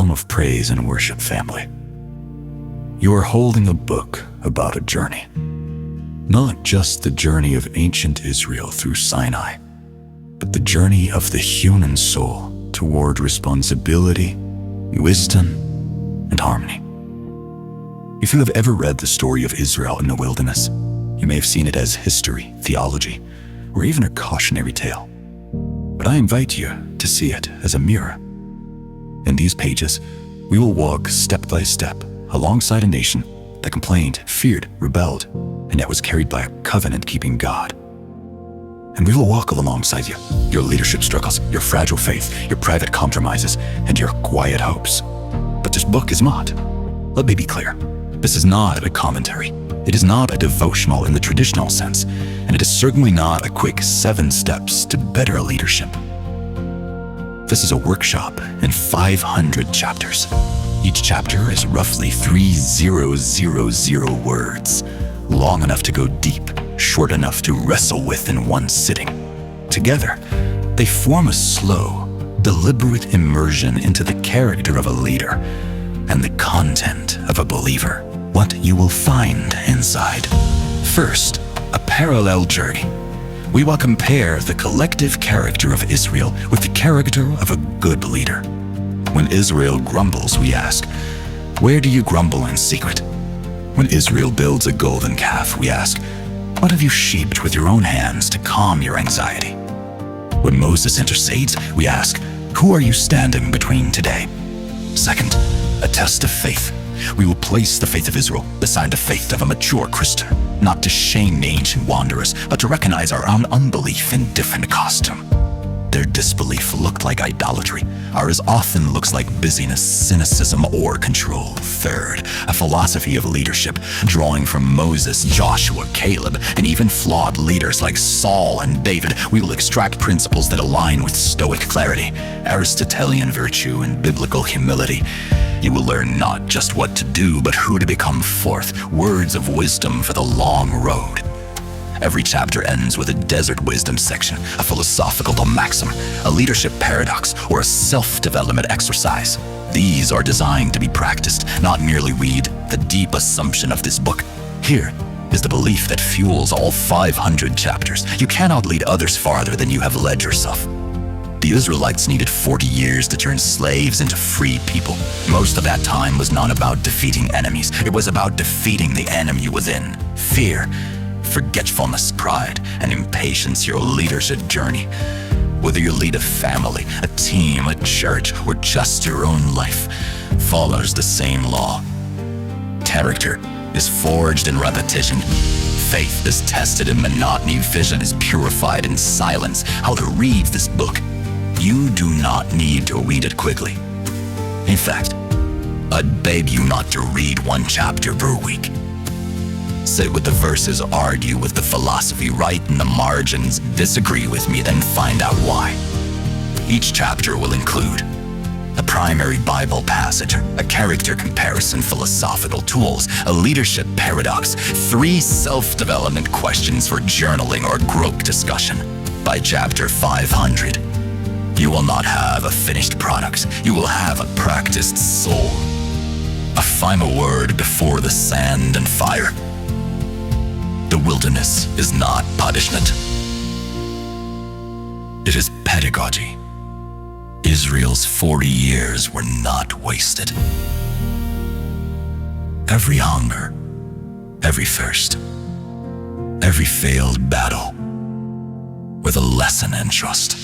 Song of Praise and Worship family. You are holding a book about a journey. Not just the journey of ancient Israel through Sinai, but the journey of the human soul toward responsibility, wisdom, and harmony. If you have ever read the story of Israel in the wilderness, you may have seen it as history, theology, or even a cautionary tale. But I invite you to see it as a mirror. In these pages, we will walk step by step alongside a nation that complained, feared, rebelled, and yet was carried by a covenant-keeping God. And we will walk alongside you, your leadership struggles, your fragile faith, your private compromises, and your quiet hopes. But this book is not. Let me be clear. This is not a commentary. It is not a devotional in the traditional sense, and it is certainly not a quick 7 steps to better leadership. This is a workshop in 500 chapters. Each chapter is roughly 3,000 words, long enough to go deep, short enough to wrestle with in one sitting. Together, they form a slow, deliberate immersion into the character of a leader and the content of a believer. What you will find inside. First, a parallel journey. We will compare the collective character of Israel with the character of a good leader. When Israel grumbles, we ask, where do you grumble in secret? When Israel builds a golden calf, we ask, what have you shaped with your own hands to calm your anxiety? When Moses intercedes, we ask, who are you standing between today? Second, a test of faith. We will place the faith of Israel beside the faith of a mature Christian, not to shame the ancient wanderers, but to recognize our own unbelief in different costume. Their disbelief looked like idolatry. Ours often looks like busyness, cynicism, or control. Third, a philosophy of leadership, drawing from Moses, Joshua, Caleb, and even flawed leaders like Saul and David. We will extract principles that align with Stoic clarity, Aristotelian virtue, and biblical humility. You will learn not just what to do, but who to become. Fourth, words of wisdom for the long road. Every chapter ends with a desert wisdom section, a philosophical maxim, a leadership paradox, or a self-development exercise. These are designed to be practiced, not merely read. The deep assumption of this book. Here is the belief that fuels all 500 chapters. You cannot lead others farther than you have led yourself. The Israelites needed 40 years to turn slaves into free people. Most of that time was not about defeating enemies. It was about defeating the enemy within. Fear, forgetfulness, pride, and impatience. Your leadership journey. Whether you lead a family, a team, a church, or just your own life, follows the same law. Character is forged in repetition. Faith is tested in monotony. Vision is purified in silence. How to read this book. You do not need to read it quickly. In fact, I'd beg you not to read 1 chapter per week. Sit with the verses, argue with the philosophy, write in the margins, disagree with me, then find out why. Each chapter will include a primary Bible passage, a character comparison, philosophical tools, a leadership paradox, 3 self-development questions for journaling or group discussion. By chapter 500, you will not have a finished product. You will have a practiced soul. A final word before the sand and fire. The wilderness is not punishment. It is pedagogy. Israel's 40 years were not wasted. Every hunger, every thirst, every failed battle, with a lesson in trust.